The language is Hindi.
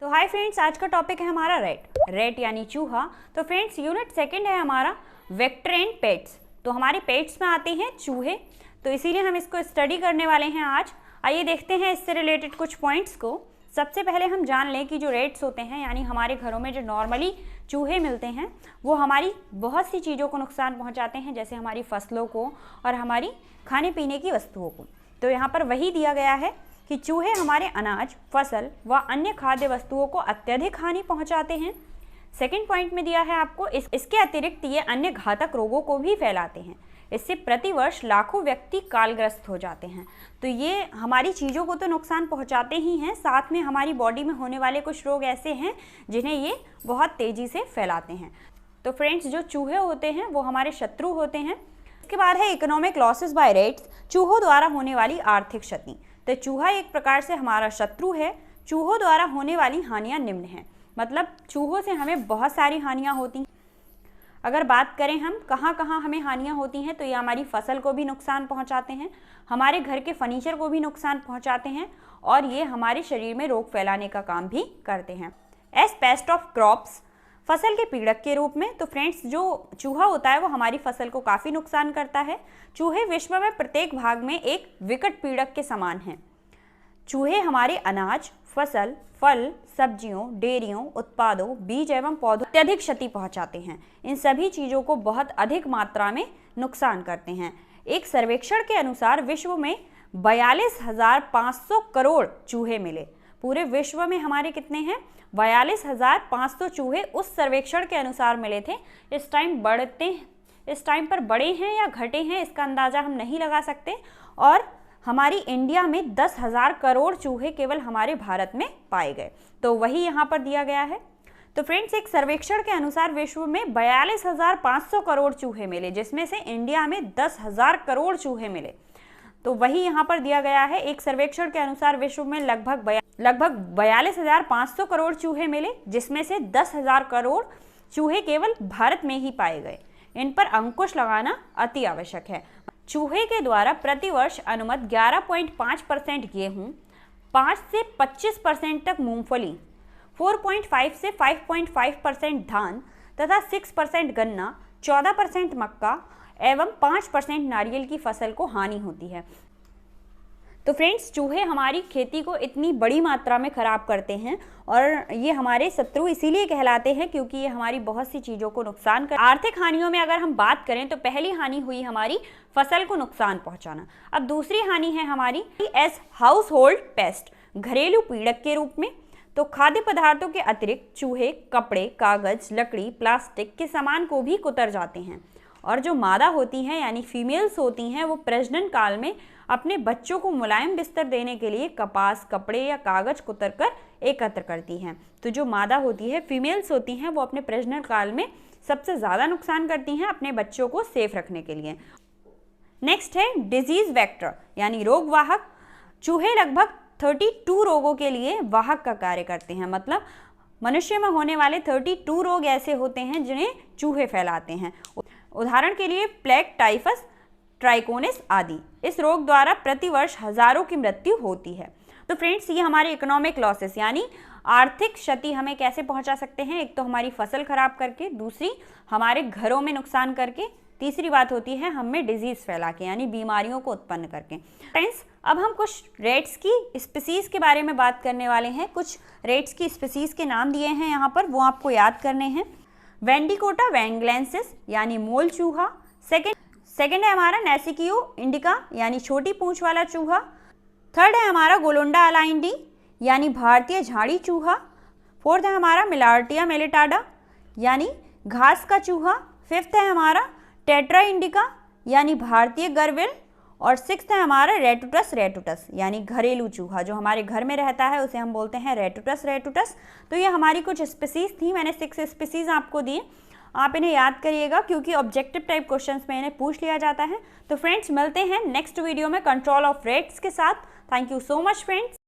तो हाय फ्रेंड्स, आज का टॉपिक है हमारा रेट यानी चूहा। तो फ्रेंड्स यूनिट सेकंड है हमारा वेक्टर एंड पेट्स। तो हमारे पेट्स में आते हैं चूहे, तो इसीलिए हम इसको स्टडी करने वाले हैं आज। आइए देखते हैं इससे रिलेटेड कुछ पॉइंट्स को। सबसे पहले हम जान लें कि जो रेट्स होते हैं यानी हमारे घरों में जो नॉर्मली चूहे मिलते हैं वो हमारी बहुत सी चीज़ों को नुकसान पहुंचाते हैं, जैसे हमारी फसलों को और हमारी खाने पीने की वस्तुओं को। तो यहाँ पर वही दिया गया है कि चूहे हमारे अनाज, फसल व अन्य खाद्य वस्तुओं को अत्यधिक हानि पहुंचाते हैं। सेकंड पॉइंट में दिया है आपको इसके अतिरिक्त ये अन्य घातक रोगों को भी फैलाते हैं। इससे प्रतिवर्ष लाखों व्यक्ति कालग्रस्त हो जाते हैं। तो ये हमारी चीज़ों को तो नुकसान पहुंचाते ही हैं, साथ में हमारी बॉडी में होने वाले कुछ रोग ऐसे हैं जिन्हें ये बहुत तेज़ी से फैलाते हैं। तो फ्रेंड्स जो चूहे होते हैं वो हमारे शत्रु होते हैं। इसके बाद है इकोनॉमिक लॉसेस बाय रेट्स, चूहों द्वारा होने वाली आर्थिक क्षति। तो चूहा एक प्रकार से हमारा शत्रु है। चूहों द्वारा होने वाली हानियां निम्न हैं, मतलब चूहों से हमें बहुत सारी हानियां होती हैं। अगर बात करें हम कहाँ कहाँ हमें हानियां होती हैं, तो ये हमारी फसल को भी नुकसान पहुंचाते हैं, हमारे घर के फर्नीचर को भी नुकसान पहुंचाते हैं और ये हमारे शरीर में रोग फैलाने का काम भी करते हैं। एज पेस्ट ऑफ क्रॉप्स, फसल के पीड़क के रूप में। तो फ्रेंड्स जो चूहा होता है वो हमारी फसल को काफ़ी नुकसान करता है। चूहे विश्व में प्रत्येक भाग में एक विकट पीड़क के समान हैं। चूहे हमारे अनाज, फसल, फल, सब्जियों, डेयरियों, उत्पादों, बीज एवं पौधों अत्यधिक क्षति पहुंचाते हैं। इन सभी चीज़ों को बहुत अधिक मात्रा में नुकसान करते हैं। एक सर्वेक्षण के अनुसार विश्व में 42,500 करोड़ चूहे मिले। पूरे विश्व में हमारे कितने हैं? 42,500 चूहे उस सर्वेक्षण के अनुसार मिले थे। इस टाइम पर बड़े हैं या घटे हैं इसका अंदाज़ा हम नहीं लगा सकते। और हमारी इंडिया में 10,000 करोड़ चूहे केवल हमारे भारत में पाए गए। तो वही यहाँ पर दिया गया है। तो फ्रेंड्स एक सर्वेक्षण के अनुसार विश्व में 42,500 करोड़ चूहे मिले, जिसमें से इंडिया में 10,000 करोड़ चूहे मिले। तो वही यहाँ पर दिया गया है। एक सर्वेक्षण के अनुसार विश्व में लगभग 42,500 करोड़ चूहे मिले, जिसमें से 10,000 करोड़ चूहे केवल भारत में ही पाए गए। इन पर अंकुश लगाना अति आवश्यक है। चूहे के द्वारा प्रतिवर्ष अनुमत 11.5% गेहूं, 5 से 25% तक मूंगफली, 4.5 से 5.5% धान तथा 6% गन्ना, 14% मक्का एवं 5% नारियल की फसल को हानि होती है। तो फ्रेंड्स चूहे हमारी खेती को इतनी बड़ी मात्रा में खराब करते हैं और ये हमारे शत्रु इसीलिए कहलाते हैं क्योंकि ये हमारी बहुत सी चीज़ों को नुकसान कर। आर्थिक हानियों में अगर हम बात करें तो पहली हानि हुई हमारी फसल को नुकसान पहुंचाना। अब दूसरी हानि है हमारी एज हाउस होल्ड पेस्ट, घरेलू पीड़क के रूप में। तो खाद्य पदार्थों के अतिरिक्त चूहे कपड़े, कागज, लकड़ी, प्लास्टिक के सामान को भी कुतर जाते हैं। और जो मादा होती हैं यानी फीमेल्स होती हैं वो प्रजनन काल में अपने बच्चों को मुलायम बिस्तर देने के लिए कपास, कपड़े या कागज कुतर कर एकत्र करती हैं। तो जो मादा होती है, फीमेल्स होती हैं, वो अपने प्रजनन काल में सबसे ज़्यादा नुकसान करती हैं अपने बच्चों को सेफ रखने के लिए। नेक्स्ट है डिजीज वेक्टर यानी रोग वाहक। चूहे लगभग 32 रोगों के लिए वाहक का कार्य करते हैं, मतलब मनुष्य में होने वाले 32 रोग ऐसे होते हैं जिन्हें चूहे फैलाते हैं। उदाहरण के लिए प्लेग, टाइफस, ट्राइकोनिस आदि। इस रोग द्वारा प्रतिवर्ष हजारों की मृत्यु होती है। तो फ्रेंड्स ये हमारे इकोनॉमिक लॉसेस यानी आर्थिक क्षति हमें कैसे पहुंचा सकते हैं? एक तो हमारी फसल खराब करके, दूसरी हमारे घरों में नुकसान करके, तीसरी बात होती है हमें डिजीज फैला के यानी बीमारियों को उत्पन्न करके। फ्रेंड्स अब हम कुछ रेट्स की स्पीसीज के बारे में बात करने वाले हैं। कुछ रेट्स की स्पीसीज के नाम दिए हैं यहाँ पर, वो आपको याद करने हैं। वेंडिकोटा वैंगलेंसिस यानी मोल चूहा। सेकंड है हमारा नेसिकियो इंडिका यानी छोटी पूंछ वाला चूहा। थर्ड है हमारा गोलोंडा अलाइंडी यानी भारतीय झाड़ी चूहा। फोर्थ है हमारा मिलार्टिया मेलिटाडा यानी घास का चूहा। फिफ्थ है हमारा टेट्रा इंडिका यानी भारतीय गरविल। और सिक्स्थ है हमारा रेटुटस यानी घरेलू चूहा, जो हमारे घर में रहता है उसे हम बोलते हैं रेटुटस। तो ये हमारी कुछ स्पीसीज थी, मैंने 6 स्पीसीज आपको दिए। आप इन्हें याद करिएगा क्योंकि ऑब्जेक्टिव टाइप क्वेश्चंस में इन्हें पूछ लिया जाता है। तो फ्रेंड्स मिलते हैं नेक्स्ट वीडियो में कंट्रोल ऑफ रेट्स के साथ। Thank you so much friends.